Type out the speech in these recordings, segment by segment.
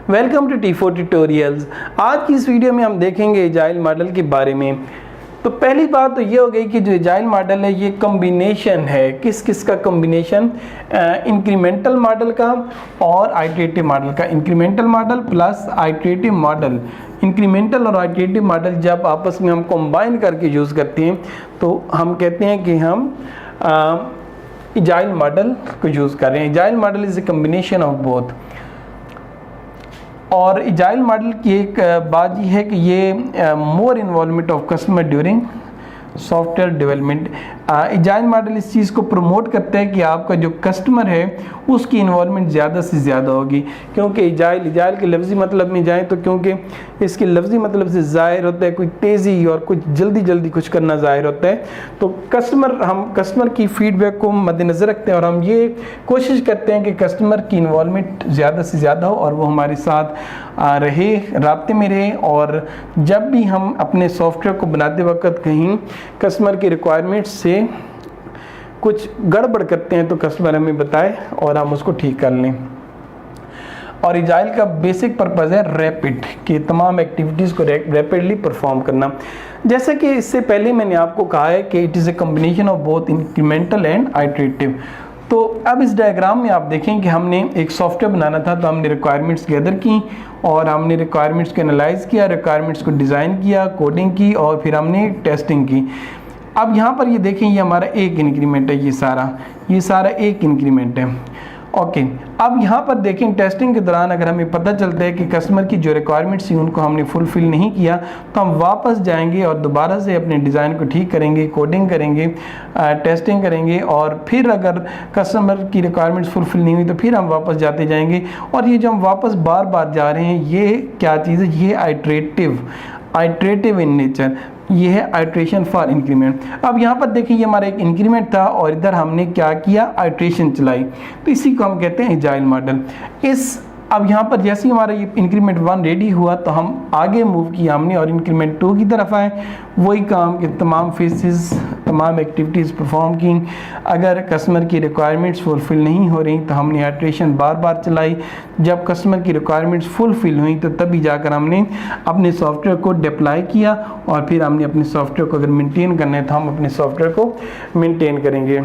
Welcome to T4 tutorials. आज की इस वीडियो में हम देखेंगे एजाइल मॉडल के बारे में। तो पहली बात तो ये हो गई कि जो एजाइल मॉडल है ये कॉम्बिनेशन है, किस किस का कॉम्बिनेशन, इंक्रीमेंटल मॉडल का और आइटरेटिव मॉडल का। Incremental model plus iterative model. Incremental और आइटरेटिव मॉडल जब आपस में हम कंबाइन करके यूज़ करते हैं तो हम कहते हैं कि हम एजाइल मॉडल को यूज़ कर रहे हैं। Agile model is a combination of both. और एजाइल मॉडल की एक बात ये है कि ये more involvement of customer during software development. Agile model इस चीज़ को प्रमोट करता है कि आपका जो कस्टमर है उसकी इन्वॉल्वमेंट ज़्यादा से ज़्यादा होगी, क्योंकि एजाइल के लफ्ज़ी मतलब में जाएँ तो क्योंकि इसके लफ्ज़ी मतलब से ज़ाहिर होता है कोई तेज़ी और कुछ जल्दी कुछ करना ज़ाहिर होता है। तो हम कस्टमर की फ़ीडबैक को मद्देनज़र रखते हैं और हम ये कोशिश करते हैं कि कस्टमर की इन्वॉल्वमेंट ज़्यादा से ज़्यादा हो और वो हमारे साथ रहे, राब्ते में रहे। और जब भी हम अपने सॉफ्टवेयर को बनाते वक्त कहीं कस्टमर की रिक्वायरमेंट्स से कुछ गड़बड़ करते हैं तो कस्टमर हमें बताए और हम उसको ठीक कर लें। और एजाइल का बेसिक पर्पज़ है रैपिड, कि तमाम एक्टिविटीज़ को रैपिडली परफॉर्म करना। जैसे कि इससे पहले मैंने आपको कहा है कि it is a combination of both incremental and iterative. तो अब इस डायग्राम में आप देखें कि हमने एक सॉफ्टवेयर बनाना था, तो हमने रिक्वायरमेंट्स गैदर की और हमने रिक्वायरमेंट्स को एनालाइज़ किया, रिक्वायरमेंट्स को डिज़ाइन किया, कोडिंग की और फिर हमने टेस्टिंग की। अब यहाँ पर ये देखें, ये हमारा एक इंक्रीमेंट है, ये सारा एक इंक्रीमेंट है। ओके, अब यहाँ पर देखें टेस्टिंग के दौरान अगर हमें पता चलता है कि कस्टमर की जो रिक्वायरमेंट्स थी उनको हमने फुलफ़िल नहीं किया तो हम वापस जाएंगे और दोबारा से अपने डिज़ाइन को ठीक करेंगे, कोडिंग करेंगे, टेस्टिंग करेंगे और फिर अगर कस्टमर की रिक्वायरमेंट्स फुलफ़िल नहीं हुई तो फिर हम वापस जाते जाएंगे। और ये जो हम वापस बार बार जा रहे हैं ये क्या चीज़ है, ये आइटरेटिव इन नेचर, ये है आइट्रेशन फॉर इंक्रीमेंट। अब यहाँ पर देखिए ये हमारा एक इंक्रीमेंट था और इधर हमने क्या किया, आइट्रेशन चलाई, तो इसी को हम कहते हैं एजाइल मॉडल। अब यहाँ पर जैसे ही हमारा ये इंक्रीमेंट 1 रेडी हुआ तो हम आगे मूव किया हमने और इंक्रीमेंट 2 की तरफ आए, वही काम के तमाम फेसेस, तमाम एक्टिविटीज़ परफॉर्म की। अगर कस्टमर की रिक्वायरमेंट्स फुलफ़िल नहीं हो रही तो हमने आइट्रेशन बार बार चलाई। जब कस्टमर की रिक्वायरमेंट्स फुलफ़िल हुई तो तभी जाकर हमने अपने सॉफ्टवेयर को डिप्लॉय किया और फिर हमने अपने सॉफ्टवेयर को अगर मेंटेन करना है तो हम अपने सॉफ्टवेयर को मेंटेन करेंगे।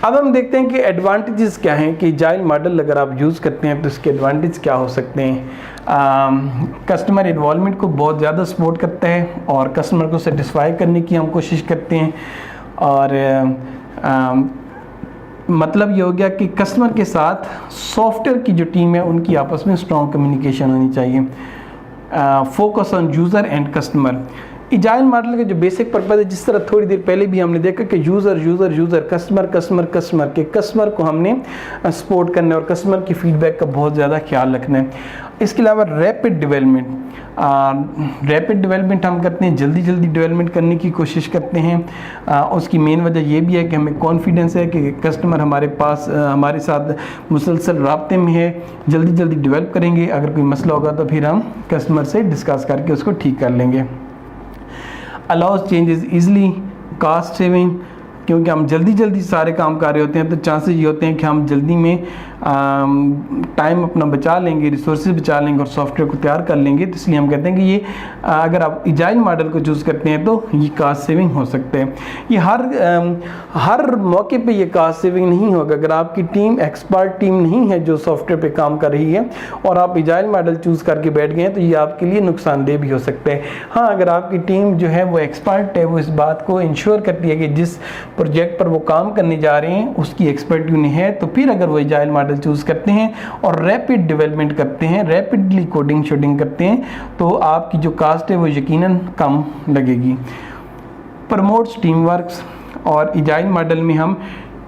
अब हम देखते हैं कि एडवांटेजेस क्या हैं कि एजाइल मॉडल अगर आप यूज़ करते हैं तो इसके एडवांटेज क्या हो सकते हैं। कस्टमर इन्वॉल्वमेंट को बहुत ज़्यादा सपोर्ट करता है और कस्टमर को सेटिस्फाई करने की हम कोशिश करते हैं। और मतलब ये हो गया कि कस्टमर के साथ सॉफ्टवेयर की जो टीम है उनकी आपस में स्ट्रॉन्ग कम्युनिकेशन होनी चाहिए। Focus on user and customer. Agile model का जो बेसिक पर्पज़ है, जिस तरह थोड़ी देर पहले भी हमने देखा कि यूज़र कस्टमर के कस्टमर को हमने सपोर्ट करना है और कस्टमर की फीडबैक का बहुत ज़्यादा ख्याल रखना है। इसके अलावा रैपिड डेवलपमेंट हम करते हैं, जल्दी डेवलपमेंट करने की कोशिश करते हैं। उसकी मेन वजह ये भी है कि हमें कॉन्फिडेंस है कि कस्टमर हमारे साथ मुसलसल राब्ते में है, जल्दी डेवलप करेंगे। अगर कोई मसला होगा तो फिर हम कस्टमर से डिस्कस करके उसको ठीक कर लेंगे। Allows changes easily, cost saving, क्योंकि हम जल्दी सारे काम कर रहे होते हैं तो चांसेस ये होते हैं कि हम जल्दी में टाइम अपना बचा लेंगे, रिसोर्सेज बचा लेंगे और सॉफ्टवेयर को तैयार कर लेंगे। तो इसलिए हम कहते हैं कि ये अगर आप एजाइल मॉडल को चूज़ करते हैं तो ये कास्ट सेविंग हो सकते हैं। ये हर मौके पे ये कास्ट सेविंग नहीं होगा। अगर आपकी टीम एक्सपर्ट टीम नहीं है जो सॉफ्टवेयर पे काम कर रही है और आप एजाइल मॉडल चूज़ करके बैठ गए हैं तो ये आपके लिए नुकसानदेह भी हो सकता है। हाँ, अगर आपकी टीम जो है वो एक्सपर्ट है, वो इस बात को इंश्योर करती है कि जिस प्रोजेक्ट पर वो काम करने जा रहे हैं उसकी एक्सपर्टी उन्हें है, तो फिर अगर वो एजाइल मॉडल चूज़ करते हैं और रैपिड डेवलपमेंट करते हैं, रैपिडली कोडिंग शोडिंग करते हैं तो आपकी जो कास्ट है वो यकीनन कम लगेगी। प्रमोट्स टीम वर्क्स, और एजाइल मॉडल में हम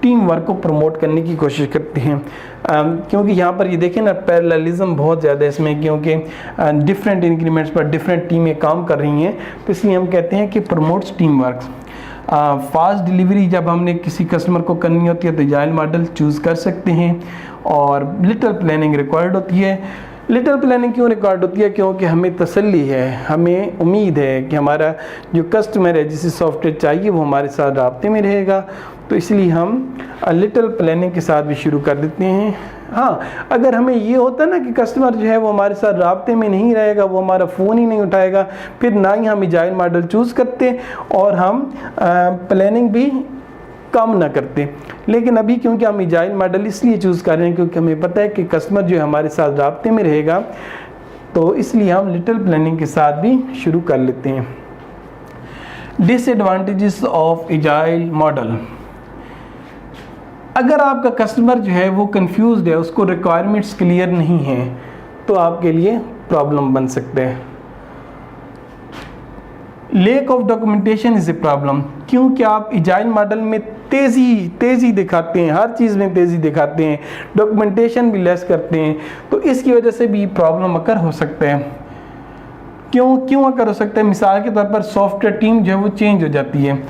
टीम वर्क को प्रमोट करने की कोशिश करते हैं। क्योंकि यहाँ पर ये देखें ना, पैरेललिज्म बहुत ज़्यादा है इसमें, क्योंकि डिफरेंट इंक्रीमेंट्स पर डिफरेंट टीमें काम कर रही हैं, तो इसलिए हम कहते हैं कि promotes team works. Fast delivery जब हमने किसी कस्टमर को करनी होती है तो एजाइल मॉडल चूज़ कर सकते हैं। और लिटिल प्लानिंग रिक्वायर्ड होती है। लिटिल प्लानिंग क्यों रिक्वायर्ड होती है? क्योंकि हमें तसल्ली है, हमें उम्मीद है कि हमारा जो कस्टमर है जिसे सॉफ्टवेयर चाहिए वो हमारे साथ राब्ते में रहेगा, तो इसलिए हम लिटिल प्लानिंग के साथ भी शुरू कर देते हैं हाँ, अगर हमें ये होता ना कि कस्टमर जो है वो हमारे साथ राब्ते में नहीं रहेगा, वो हमारा फ़ोन ही नहीं उठाएगा, फिर ना ही हम एजाइल मॉडल चूज़ करते और हम प्लानिंग भी कम ना करते। लेकिन अभी क्योंकि हम एजाइल मॉडल इसलिए चूज़ कर रहे हैं क्योंकि हमें पता है कि कस्टमर जो है हमारे साथ राब्ते में रहेगा, तो इसलिए हम लिटिल प्लानिंग के साथ भी शुरू कर लेते हैं। Disadvantages of agile model. अगर आपका कस्टमर जो है वो कंफ्यूज्ड है, उसको रिक्वायरमेंट्स क्लियर नहीं है, तो आपके लिए प्रॉब्लम बन सकते हैं। Lack of documentation is a problem, क्योंकि आप एजाइल मॉडल में तेज़ी दिखाते हैं, हर चीज़ में तेज़ी दिखाते हैं, डॉक्यूमेंटेशन भी लेस करते हैं, तो इसकी वजह से भी प्रॉब्लम अकर हो सकता है। क्यों अकर हो सकता है? मिसाल के तौर पर सॉफ्टवेयर टीम जो है वो चेंज हो जाती है।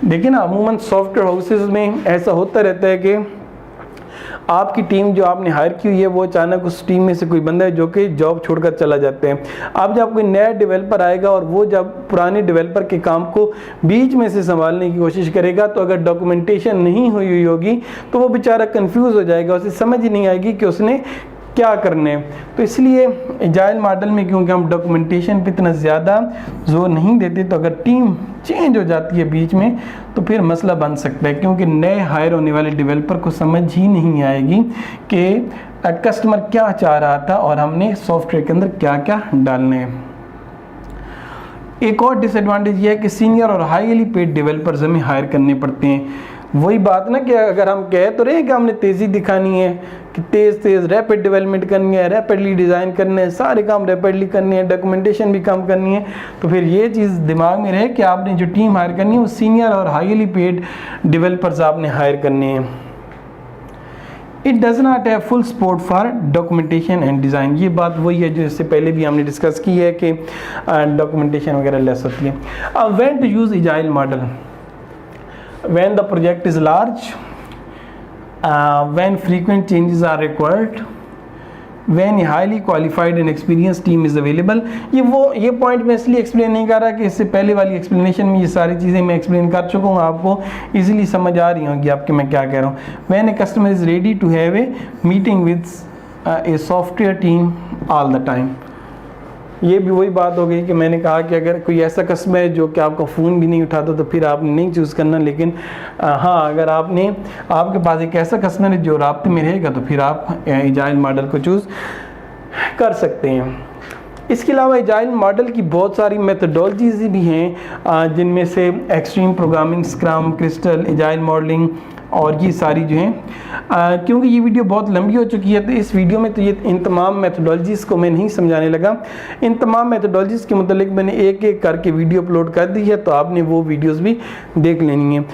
देखिए ना, अमूमन सॉफ्टवेयर हाउसेस में ऐसा होता रहता है कि आपकी टीम जो आपने हायर की हुई है वो अचानक उस टीम में से कोई बंदा है जो कि जॉब छोड़कर चला जाते हैं। अब जब कोई नया डेवलपर आएगा और वो जब पुराने डेवलपर के काम को बीच में से संभालने की कोशिश करेगा, तो अगर डॉक्यूमेंटेशन नहीं हुई होगी तो वो बेचारा कंफ्यूज हो जाएगा, उसे समझ ही नहीं आएगी कि उसने क्या करने। तो इसलिए एजाइल मॉडल में क्योंकि हम डॉक्यूमेंटेशन पे इतना ज़्यादा जोर नहीं देते, तो अगर टीम चेंज हो जाती है बीच में तो फिर मसला बन सकता है, क्योंकि नए हायर होने वाले डेवलपर को समझ ही नहीं आएगी कि कस्टमर क्या चाह रहा था और हमने सॉफ्टवेयर के अंदर क्या क्या डालने हैं। एक और डिसएडवांटेज ये है कि सीनियर और हाईली पेड डेवलपर्स हमें हायर करने पड़ते हैं। वही बात ना कि अगर हम कह तो रहे हैं कि हमने तेज़ी दिखानी है, कि तेज़ रैपिड डेवलपमेंट करनी है, रैपिडली डिज़ाइन करने हैं, सारे काम रैपिडली करने हैं, डॉक्यूमेंटेशन भी कम करनी है, तो फिर ये चीज़ दिमाग में रहे कि आपने जो टीम हायर करनी है वो सीनियर और हाईली पेड डेवलपर्स आपने हायर करने हैं। It does not have full support for documentation and design. ये बात वही है जो इससे पहले भी हमने डिस्कस की है कि डॉक्यूमेंटेशन वगैरह लेस होती है। अब when to use agile model? When the project is large, when frequent changes are required, when a highly qualified and experienced team is available। ये पॉइंट मैं इसलिए एक्सप्लेन नहीं कर रहा कि इससे पहले वाली एक्सप्लेनेशन में ये सारी चीज़ें मैं एक्सप्लेन कर चुका हूँ, आपको इजीली समझ आ रही होंगी आपके मैं क्या कह रहा हूँ। when a customer is ready to have a meeting with a software team all the time। ये भी वही बात हो गई कि मैंने कहा कि अगर कोई ऐसा कस्टमर है जो कि आपका फ़ोन भी नहीं उठाता तो फिर आपने नहीं चूज़ करना। लेकिन हाँ, अगर आपके पास एक ऐसा कस्टमर है जो राब्ते में रहेगा तो फिर आप एजाइल मॉडल को चूज़ कर सकते हैं। इसके अलावा एजाइल मॉडल की बहुत सारी मेथडोलॉजीज भी हैं, जिनमें से extreme programming, scrum, crystal, agile modelling और ये सारी जो हैं। क्योंकि ये वीडियो बहुत लंबी हो चुकी है तो इस वीडियो में तो ये इन तमाम मेथडोलॉजीज़ को मैं नहीं समझाने लगा। इन तमाम मेथडोलॉजीज़ के मुतालिक मैंने एक एक करके वीडियो अपलोड कर दी है, तो आपने वो वीडियोस भी देख लेनी है।